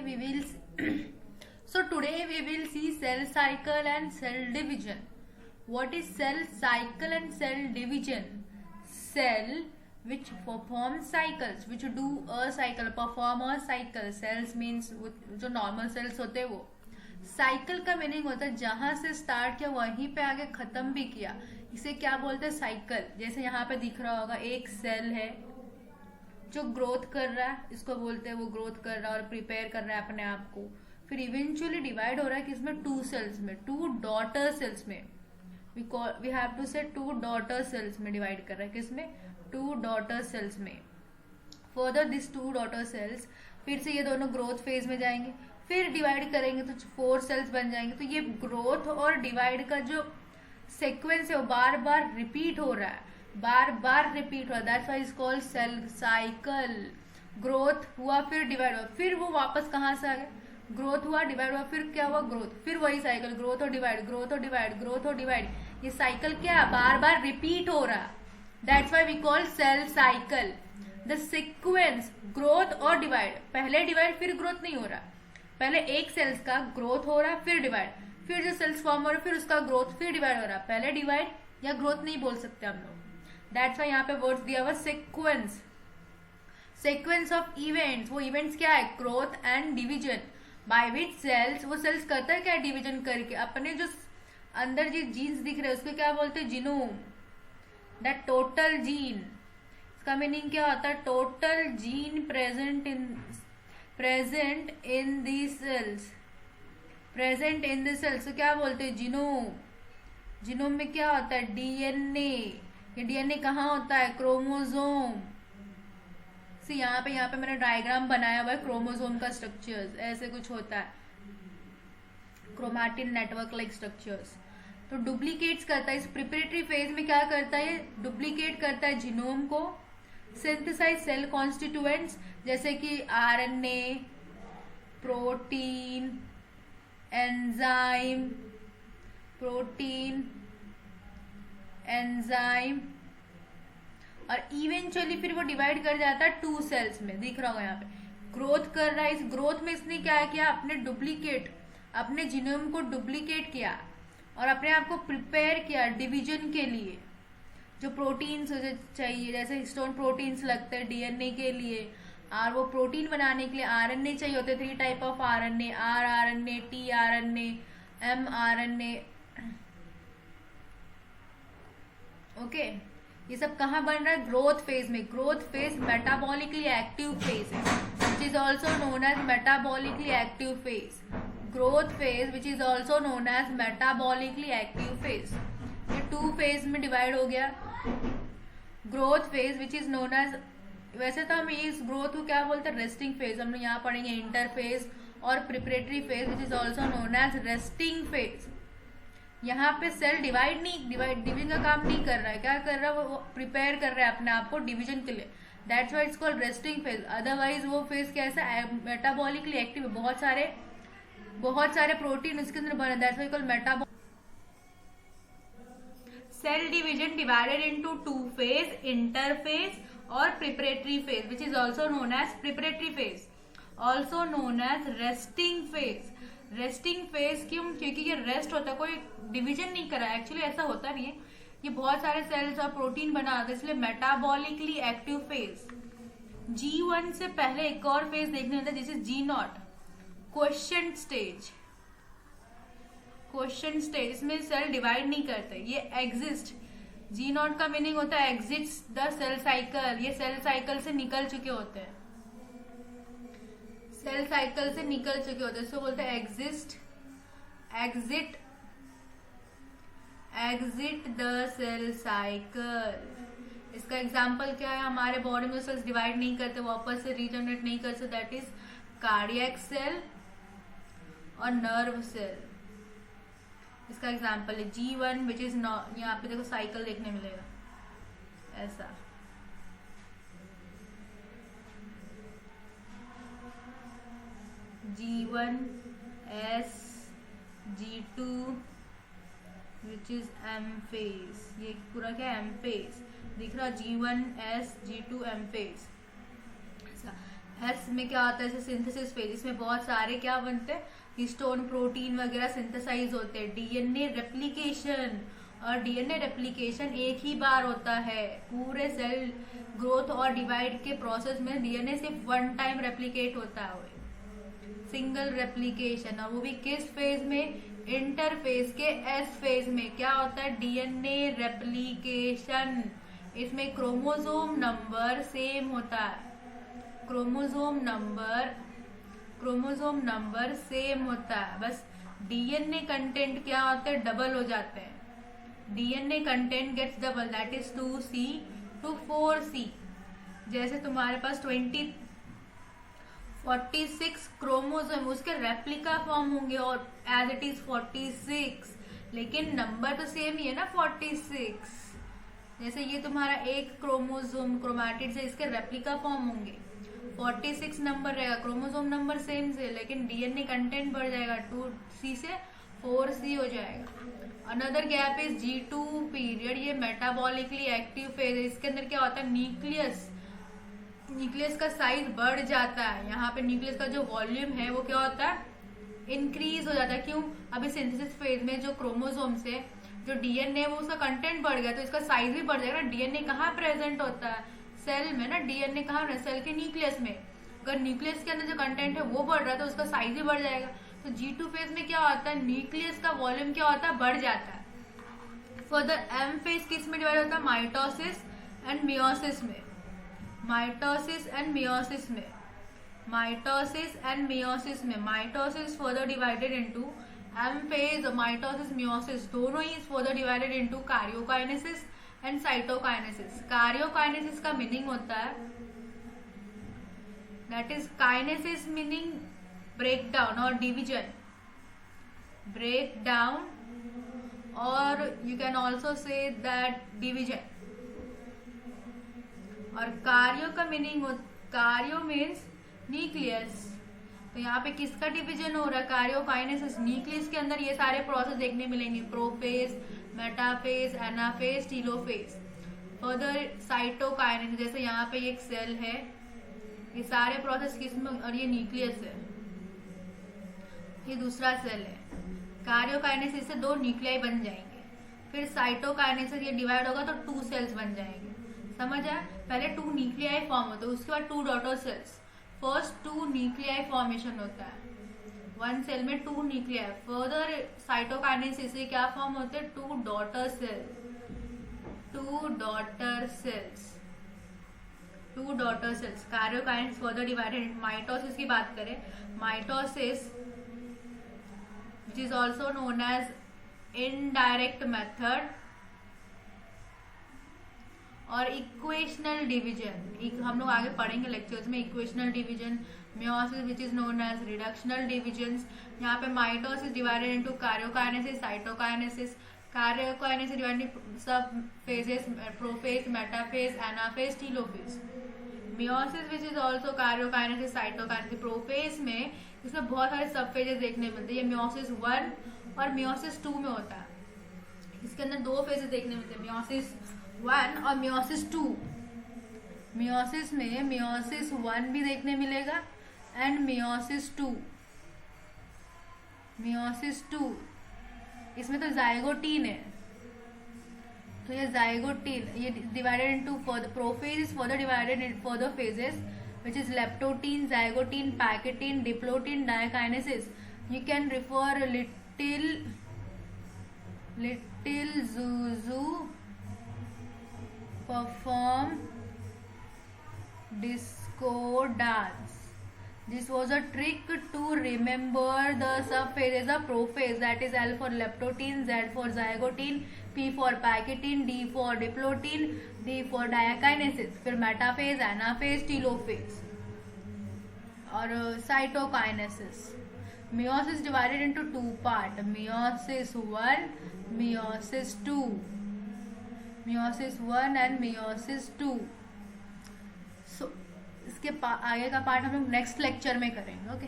we will so today we will see cell cycle and cell division. What is cell cycle and cell division? Cell which perform cycles, which do a cycle, perform a cycle. Cells means जो normal cells होते हैं वो. Cycle का meaning होता है जहां से start किया वहीं पे आगे खत्म भी किया. इसे क्या बोलते हैं? साइकिल. जैसे यहाँ पे दिख रहा होगा एक सेल है जो ग्रोथ कर रहा है, इसको बोलते हैं वो ग्रोथ कर रहा है और प्रिपेयर कर रहा है अपने आप को. फिर इवेंचुअली डिवाइड हो रहा है किसमें? टू सेल्स में, टू डॉटर सेल्स में. We have to say two daughter cells में डिवाइड कर रहा है. किसमें? टू डॉटर सेल्स में. Further this two daughter cells फिर से ये दोनों ग्रोथ फेज में जाएंगे, फिर डिवाइड करेंगे तो 4 सेल्स बन जाएंगे. तो ये ग्रोथ और डिवाइड का जो सीक्वेंस है वो बार बार रिपीट हो रहा है, बार बार रिपीट हो रहा है. That's why is called cell cycle. Growth हुआ फिर डिवाइड हुआ, फिर वो वापस कहाँ से आ गया? ग्रोथ हुआ, डिवाइड हुआ, फिर क्या हुआ? ग्रोथ. फिर वही साइकिल, ग्रोथ और डिवाइड, ग्रोथ और डिवाइड, ग्रोथ और डिवाइड. ये साइकिल क्या है? बार बार रिपीट हो रहा है. That's why we call cell cycle. The sequence growth और डिवाइड, पहले डिवाइड फिर ग्रोथ नहीं हो रहा. पहले एक सेल्स का ग्रोथ हो रहा है फिर डिवाइड, फिर जो सेल्स फॉर्म हो रहा है फिर उसका ग्रोथ फिर डिवाइड हो रहा है. पहले डिवाइड या ग्रोथ नहीं बोल सकते हम लोग. दैट्स व्हाई यहाँ पे वर्ड्स दिया हुआ सीक्वेंस. Sequence of events. वो इवेंट्स क्या है? Growth and division. By which cells, वो सेल्स करता है क्या? डिवीजन करके अपने जो अंदर जो जीन्स दिख रहे हैं उसको क्या बोलते हैं? जीनोम. That total gene. इसका मीनिंग क्या होता है? Total gene present in the cells. Present in the cells तो क्या बोलते हैं? जीनोम. जीनोम में क्या होता है? डीएनए. ये डीएनए कहाँ होता है? क्रोमोसोम. सी यहाँ पे मैंने डायग्राम बनाया हुआ है क्रोमोसोम का स्ट्रक्चर्स. ऐसे कुछ होता है क्रोमैटिन नेटवर्क लाइक स्ट्रक्चर्स. तो डुप्लीकेट्स करता है. इस प्रिपरेटरी फेज में क्या करता है? डुप्लीकेट करता है जीनोम को. सिंथेसाइज सेल कॉन्स्टिट्यूएंट्स जैसे कि आरएनए, प्रोटीन, एंजाइम, और इवेंचुअली फिर वो डिवाइड कर जाता है 2 सेल्स में. दिख रहा होगा यहाँ पे ग्रोथ कर रहा है. इस ग्रोथ में इसने क्या किया? अपने जीनोम को डुप्लीकेट किया और अपने आप को प्रिपेयर किया डिवीजन के लिए. जो प्रोटीन्स चाहिए, जैसे हिस्टोन प्रोटीन्स लगते हैं डीएनए के लिए, और वो प्रोटीन बनाने के लिए आरएनए चाहिए होते. 3 type of RNA, rRNA, tRNA, mRNA. Okay, ये सब कहाँ बन रहा है? ग्रोथ फेज में. Growth phase metabolically active phase है, which is also known as metabolically active phase. Growth phase which is also known as metabolically active phase. ये 2 phase में डिवाइड हो गया. Growth phase which is known as, वैसे तो हम इस growth को क्या बोलते हैं? Resting phase. हम लोग यहाँ पढ़ेंगे इंटरफेज और preparatory phase which is also known as resting phase. यहाँ पे सेल डिवीजन का काम नहीं कर रहा है. क्या कर रहा है? वो प्रिपेयर कर रहा है अपने आप को डिवीजन के लिए. That's why it's called resting phase. Otherwise वो फेज कैसा है? मेटाबॉलिकली एक्टिव है. बहुत सारे प्रोटीन उसके अंदर बने. That's why called metabolic. Cell division divided into 2 phase, interphase और preparatory phase which is also known as preparatory phase, also known as resting phase. Resting phase क्यों? क्योंकि ये रेस्ट होता है, कोई डिवीजन नहीं करा. एक्चुअली ऐसा होता नहीं है, ये बहुत सारे सेल्स और प्रोटीन बनाते हैं, इसलिए मेटाबॉलिकली एक्टिव फेज. G1 से पहले एक और फेज देखने होता है जिसे G0, क्वेश्चन स्टेज. इसमें सेल डिवाइड नहीं करते, ये एग्जिस्ट. G0 का मीनिंग होता है एग्जिस्ट द सेल साइकिल. ये सेल साइकिल से निकल चुके होते हैं, इसको बोलते हैं एग्जिट द सेल साइकिल. इसका एग्जाम्पल क्या है? हमारे बॉडी में सेल्स डिवाइड नहीं करते, वापस से रीजनरेट नहीं करते. दैट इज कार्डियक सेल और नर्व सेल. इसका एग्जाम्पल है G1 विच इज यहाँ पे देखो साइकिल देखने मिलेगा ऐसा. G1 S, G2 which is M phase. ये पूरा क्या है? M फेज दिख रहा. G1 S, G2 M phase. S में क्या होता है, जैसे सिंथेसिस फेज, इसमें बहुत सारे क्या बनते हैं, हिस्टोन प्रोटीन वगैरह सिंथेसाइज होते हैं। डीएनए रेप्लिकेशन, और डीएनए रेप्लिकेशन एक ही बार होता है पूरे सेल ग्रोथ और डिवाइड के प्रोसेस में। डीएनए सिर्फ वन टाइम रेप्लिकेट होता है, सिंगल रेप्लिकेशन, और वो भी किस फेज में, इंटरफेज के एस फेज में क्या होता है, डीएनए रेप्लिकेशन। इसमें क्रोमोसोम नंबर सेम होता है, क्रोमोसोम नंबर सेम होता है, बस डीएनए कंटेंट क्या होते हैं, डबल हो जाते हैं। DNA content gets double, that is 2C to 4C। जैसे तुम्हारे पास 46 क्रोमोसोम, उसके रेप्लिका फॉर्म होंगे और एज इट इज 46, लेकिन नंबर तो सेम ही है ना 46। जैसे ये तुम्हारा एक क्रोमोसोम क्रोमैटिड से, इसके रेप्लिका फॉर्म होंगे, 46 नंबर रहेगा, क्रोमोसोम नंबर सेम से, लेकिन डीएनए कंटेंट बढ़ जाएगा, 2C से 4C हो जाएगा। Another gap is G2 period, ये मेटाबॉलिकली एक्टिव फेज है। इसके अंदर क्या होता है, न्यूक्लियस का साइज बढ़ जाता है। यहाँ पे न्यूक्लियस का जो वॉल्यूम है वो क्या होता है, इंक्रीज हो जाता है। क्यों, अभी सिंथेसिस फेज में जो क्रोमोसोम से जो डीएनए वो उसका कंटेंट बढ़ गया, तो इसका साइज भी बढ़ जाएगा। डीएनए कहाँ प्रेजेंट होता है, सेल में ना। डीएनए कहाँ, सेल के न्यूक्लियस में। अगर न्यूक्लियस के अंदर जो कंटेंट है वो बढ़ रहा है तो उसका साइज भी बढ़ जाएगा। तो G2 फेज में क्या होता है, न्यूक्लियस का वॉल्यूम क्या होता है, बढ़ जाता है। फर्दर M फेज किस में डिवाइड होता है, माइटोसिस एंड मियोसिस में। माइटोसिस एंड मियोसिस में mitosis further divided into M phase, mitosis, meiosis दोनों ही further divided into karyokinesis and cytokinesis. Karyokinesis का मीनिंग होता है, that is kinesis meaning break down और डिवीजन, ब्रेक डाउन, और you can also say that division. और karyo का meaning, कार्यो मीन्स न्यूक्लियस। तो यहाँ पे किसका डिवीजन हो रहा है, कार्योकाइनेसिस। न्यूक्लियस के अंदर ये सारे प्रोसेस देखने मिलेंगे, prophase, metaphase, anaphase, telophase. Further cytokinesis, जैसे यहाँ पे एक सेल है, ये सारे प्रोसेस किसमें, और ये न्यूक्लियस है, ये दूसरा सेल है। कार्योकाइनेसिस से 2 न्यूक्लियाई बन जाएंगे। फिर साइटोकाइनेसिस, ये डिवाइड होगा तो 2 सेल्स बन जाएंगे। समझ आया, पहले 2 न्यूक्लियाई फॉर्म होते हैं, उसके बाद 2 daughter sales. First 2 nuclei formation होता है, 1 सेल में 2 न्यूक्लियाई। फर्दर साइटोकाइनेसिस से क्या फॉर्म होते हैं, 2 daughter cells. 2 daughter cells. Karyokinesis further divided. Mitosis की बात करें, mitosis which is also known as indirect method और इक्वेशनल डिवीजन, हम लोग आगे पढ़ेंगे लेक्चर्स में। Equational division, meiosis which is known as reductional divisions. यहाँ पे mitosis divided into karyokinesis, cytokinesis. Karyokinesis divided सब phases, prophase, metaphase, anaphase, telophase. Meiosis which is also karyokinesis, cytokinesis. Prophase में इसमें बहुत सारे सब फेजेस देखने मिलते हैं। ये मियोसिस 1 और मियोसिस 2 में होता है। इसके अंदर 2 फेजेस देखने मिलते हैं, मियोसिस 1 और मियोसिस 2। मियोसिस में मियोसिस 1 भी देखने मिलेगा एंड मियोसिस 2। मियोसिस 2 इसमें तो जाइगोटीन है, तो ये जाइगोटीन, ये divided into further prophase is further divided in further phases which is leptotene, zygotin, packetine, diplotin, diakinesis. You can refer little Zuzu perform disco dance. This was a trick to remember the subphases of prophase, that is L for leptotene, Z for zygotin, P for packetine, D for diplotin, D for diakinesis. फिर metaphase, anaphase, telophase और cytokinesis. Meiosis divided into 2 part, meiosis 1, meiosis 2, meiosis 1 and meiosis 2। सो इसके आगे का part हम लोग next lecture में करेंगे। Okay.